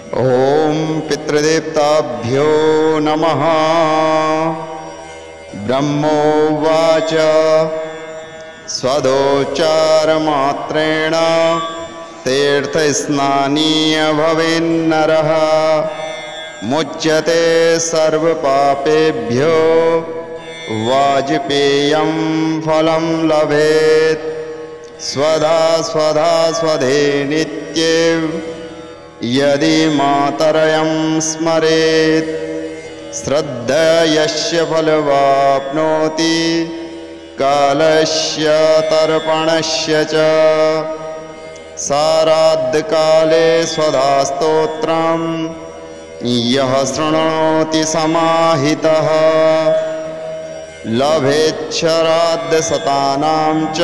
ॐ पितृदेवताभ्यो नमः। ब्रह्मोवाच स्वदोच्चारमात्रेण तीर्थस्नानीय भवेन्नरः मुच्यते सर्वपापेभ्यो वाजपेयं फलं लभेत्। स्वधा स्वधा स्वधे नित्ये यदि मातरं स्मरेत् श्रद्धयस्य फलवाप्नोति कालस्य तर्पणस्य च। साराद्धकाले स्वधास्तोत्रं यः शृणोति समाहितः लभेच्छराद्धशतानां च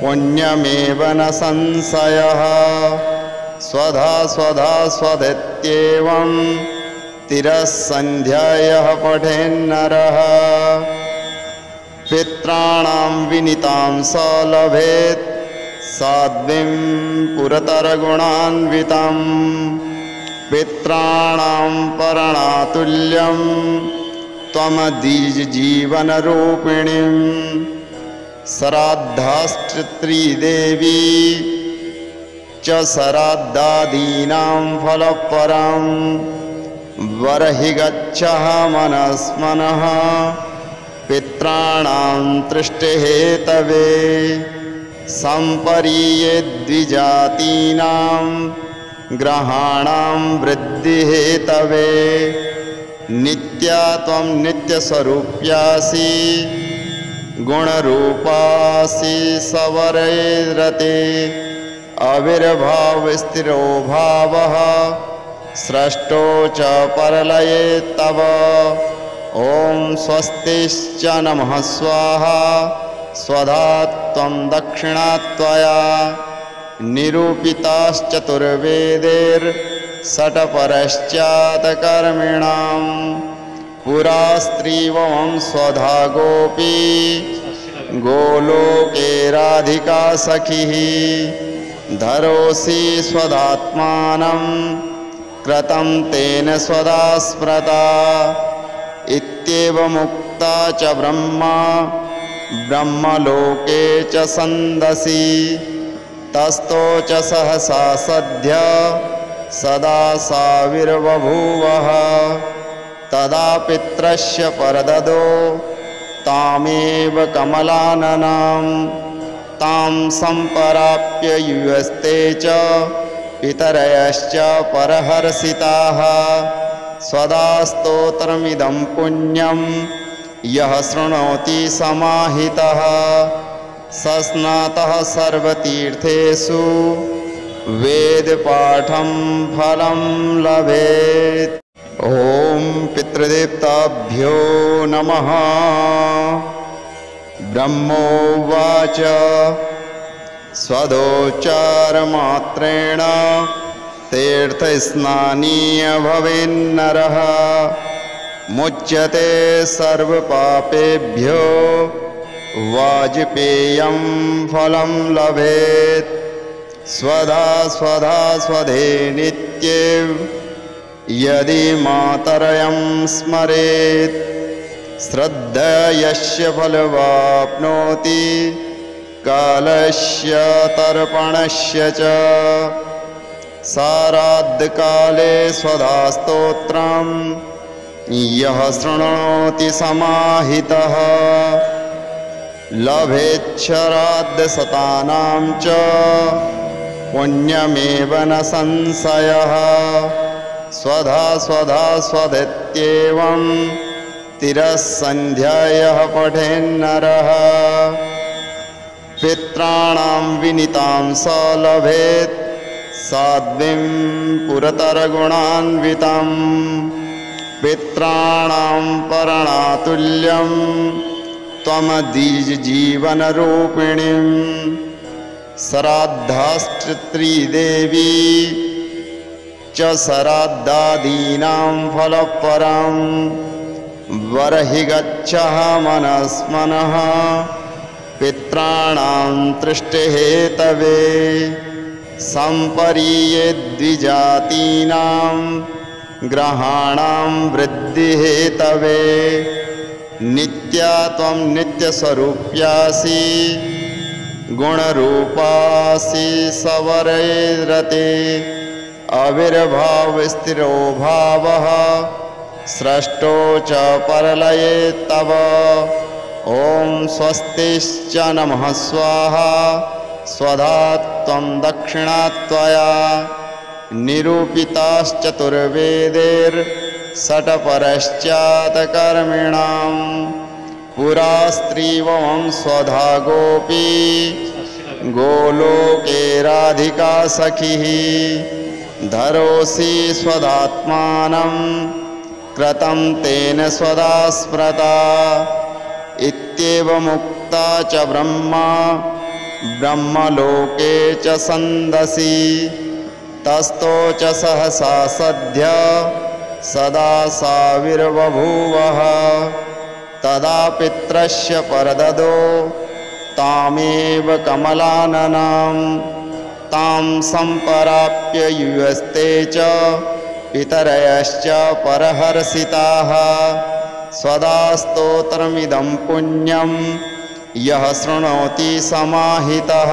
पुण्यमेव न संशयः। स्वधा स्वधा स्वधेत्येवं तिरस्सन्ध्यायः पठेन्नरः पित्राणां विनीतां स लभेत् साध्वीं पुरतरगुणान्वितं। पित्राणां परणातुल्यं त्वमधिजीवनरूपिणीं श्राद्धाश्च च श्राद्धादीनां फलपरं बर्हि गच्छः मनस्मनः पित्राणां तृष्टिहेतवे। सम्परीये द्विजातीनां ग्रहाणां वृद्धिहेतवे नित्या त्वं नित्यस्वरूप्यासि गुणरूपासि सवरैरते। आविर्भावस्थिरो भावः स्रष्टो च परलये तव। ॐ स्वस्तिश्च नमः स्वाहा स्वधा त्वं दक्षिणा त्वया निरूपिताश्चतुर्वेदैर्षट्परश्चात्कर्मिणां। पुरा स्त्रीवं स्वधा गोपी गोलोके राधिका सखिः। धरोसि स्वधात्मानं कृतं तेन स्वधा स्मृता इत्येवमुक्ता च ब्रह्मलोके च सन्दसि। तस्थो च सहसा सद्य सदा साविर्बभूवः। तदा पित्रस्य परददो तामेव कमलाननां तां सम्प्राप्य युयस्ते च पितरयश्च परहर्षिताः। स्वधा स्तोत्रमिदं पुण्यं यः शृणोति समाहितः सस्नातः सर्वतीर्थेषु वेदपाठं फलं लभेत्। ॐ पितृदेवताभ्यो नमः। ब्रह्मोवाच स्वदोच्चारमात्रेण तीर्थस्नानीय भवेन्नरः मुच्यते सर्वपापेभ्यो वाजपेयं फलं लभेत्। स्वधा स्वधा स्वधे नित्ये यदि मातरं स्मरेत् श्रद्धयस्य फलवाप्नोति कालस्य तर्पणस्य च। साराद्धकाले स्वधास्तोत्रं यः शृणोति समाहितः लभेच्छराद्धशतानां च पुण्यमेव न संशयः। स्वधा स्वधा स्वधेत्येवं तिरस्सन्ध्यायः पठेन्नरः पित्राणां विनीतां स लभेत् साध्वीं पुरतरगुणान्वितं। पित्राणां परणातुल्यं त्वमधिजीवनरूपिणीं श्राद्धाश्च च श्राद्धादीनां फलपरं बर्हि गच्छः मनस्मनः पित्राणां तृष्टिहेतवे। संपरीये द्विजातीनां ग्रहाणां वृद्धिहेतवे नित्या त्वं नित्यस्वरूप्यासि गुणरूपासि सवरैरते अविर्भावस्थिरो भावः स्रष्टो च परलये तव ॐ स्वस्तिश्च नमः स्वाहा स्वधा त्वं दक्षिणा त्वया निरूपिताश्चतुर्वेदैर्षट्परश्चात्कर्मिणां पुरा स्त्रीवं स्वधा गोपी गोलोके राधिका सखिः धरोसि स्वदात्मानं कृतं तेन स्वदा स्मृता इत्येवमुक्ता च ब्रह्मलोके च सन्दसि तस्थो च सहसा सद्य सदा साविर्बभूवः तदा पित्रस्य परददो तामेव कमलाननां तां सम्प्राप्य युयस्ते च पितरयश्च परहर्षिताः सदा स्तोत्रमिदं पुण्यं यः शृणोति समाहितः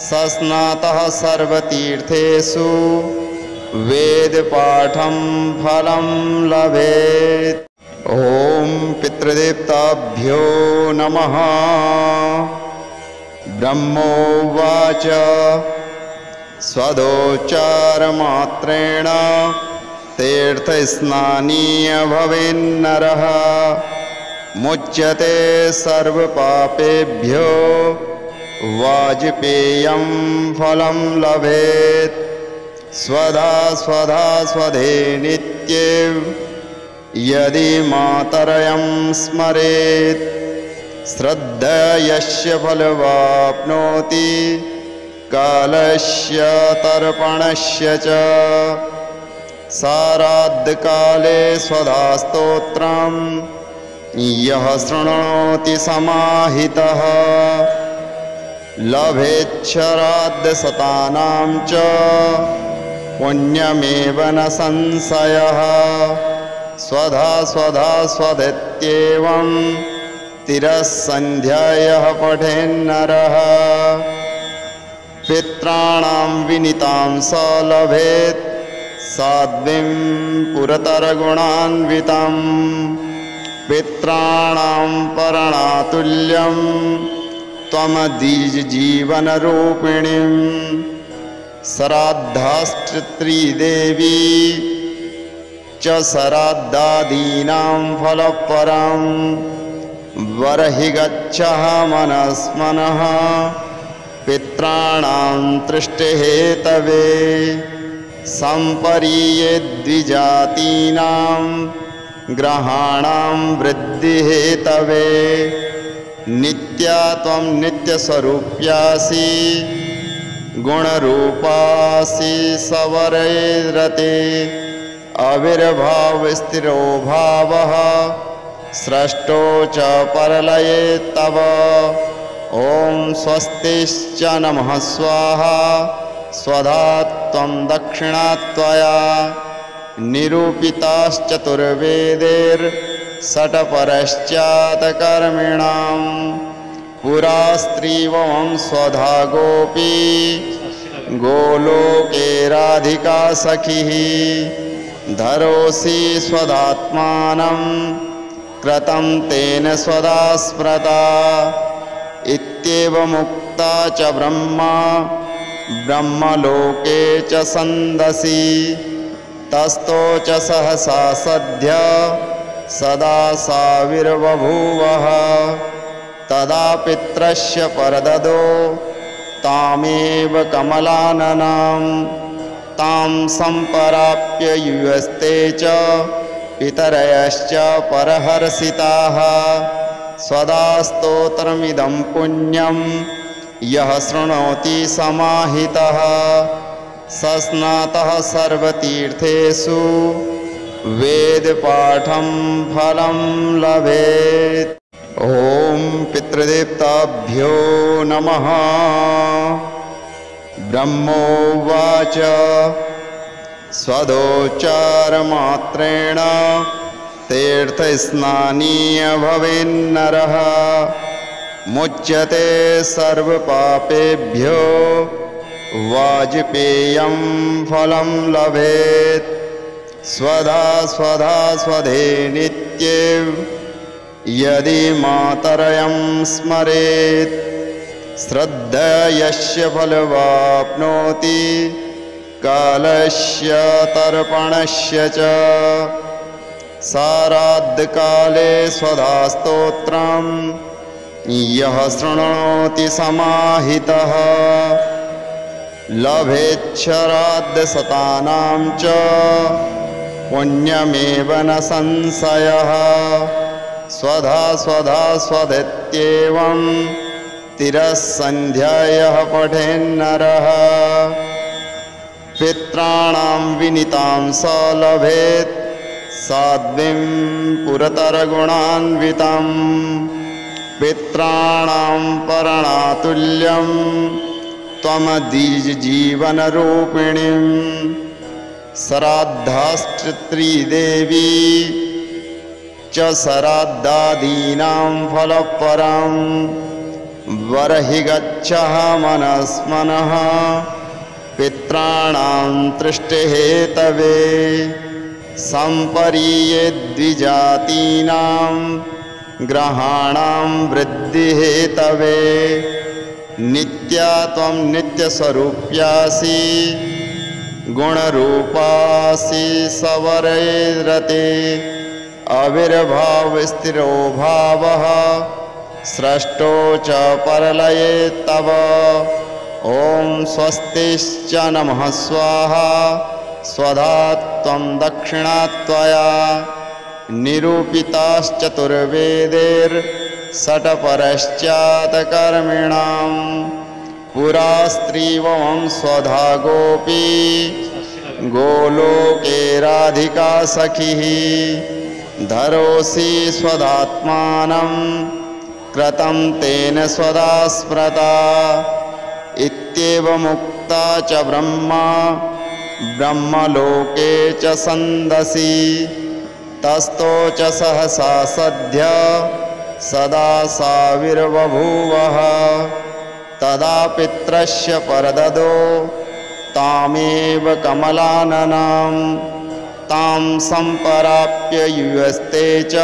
सस्नातः सर्वतीर्थेषु वेदपाठं फलं लभेत्। ॐ पितृदेवताभ्यो नमः। ब्रह्मोवाच स्वदोच्चारमात्रेण तीर्थस्नानीय भवेन्नरः मुच्यते सर्वपापेभ्यो वाजपेयं फलं लभेत् स्वधा स्वधा स्वधे नित्ये यदि मातरं स्मरेत् श्रद्धयस्य फलवाप्नोति कालस्य तर्पणस्य च साराद्धकाले स्वधा स्तोत्रं यः शृणोति समाहितः लभेच्छराद्धशतानां च पुण्यमेव न संशयः स्वधा स्वधा स्वधेत्येवं तिरस्सन्ध्यायः पठेन्नरः पित्राणां विनीतां स लभेत् साध्वीं पुरतरगुणान्वितं पित्राणां परणातुल्यं त्वमद्विजजीवनरूपिणीं श्राद्धाश्चत्रीदेवी च श्राद्धादीनां फलपरं बर्हि गच्छः मनस्मनः पित्राणां तृष्टिहेतवे संपरीये द्विजातीनां ग्रहाणां वृद्धिहेतवे नित्या त्वं नित्यस्वरूप्यासि गुणरूपासि सवरैरते अविर्भावस्थिरो भावः स्रष्टो च परलये तव ॐ स्वस्तिश्च नमः स्वाहा स्वधा त्वं दक्षिणा त्वया निरूपिताश्चतुर्वेदैर्षट्परश्चात्कर्मिणां पुरा स्त्रीवं स्वधा गोपी गोलोके राधिका सखिः धरोसि स्वदात्मानं कृतं तेन स्वदा स्मृता इत्येवमुक्ता च ब्रह्मलोके च सन्दसि तस्थो च सहसा सद्य सदा साविर्बभूवः तदा पित्रस्य परददो तामेव कमलाननां तां सम्प्राप्य युयस्ते च पितरयश्च परहर्षिताः सदा स्तोत्रमिदं पुण्यं यः शृणोति समाहितः सस्नातः सर्वतीर्थेषु वेदपाठं फलं लभेत्। ॐ पितृदेवताभ्यो नमः। ब्रह्मोवाच स्वदोच्चारमात्रेण तीर्थस्नानीय भवेन्नरः मुच्यते सर्वपापेभ्यो वाजपेयं फलं लभेत् स्वधा स्वधा स्वधे नित्ये यदि मातरं स्मरेत् श्रद्धयस्य फलवाप्नोति कालस्य तर्पणस्य च साराद्धकाले स्वधा स्तोत्रं यः शृणोति समाहितः लभेच्छराद्धशतानां च पुण्यमेव न संशयः स्वधा स्वधा स्वधेत्येवं तिरस्सन्ध्यायः पठेन्नरः पित्राणां विनीतां स लभेत् साध्वीं पुरतरगुणान्वितं पित्राणां परणातुल्यं त्वमद्विजजीवनरूपिणीं श्राद्धाश्चित्रीदेवी च श्राद्धादीनां फलपरं बर्हि गच्छः मनस्मनः पित्राणां तृष्टिहेतवे सम्परीये द्विजातीनां ग्रहाणां वृद्धिहेतवे नित्या त्वं नित्यस्वरूप्यासि गुणरूपासि सवरैरते आविर्भावस्थिरो भावः स्रष्टो च परलये तव ॐ स्वस्तिश्च नमः स्वाहा स्वधा त्वं दक्षिणा त्वया निरूपिताश्चतुर्वेदैर्षट्परश्चात्कर्मिणां पुरा स्त्रीवं स्वधा गोपी गोलोके राधिका सखिः धरोसि स्वधात्मानं कृतं तेन स्वधा स्मृता इत्येवमुक्ता च ब्रह्मलोके च सन्दसि तस्थो च सहसा सद्य सदा साविर्बभूवः तदा पित्रस्य परददो तामेव कमलाननां तां सम्प्राप्य युयस्ते च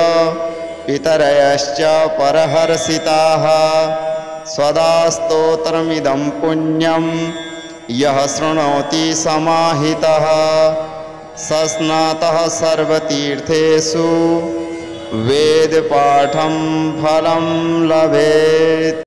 पितरयश्च परहर्षिताः स्वदा स्तोत्रमिदं पुण्यं यः शृणोति समाहितः सस्नातः सर्वतीर्थेषु वेदपाठं फलं लभेत्।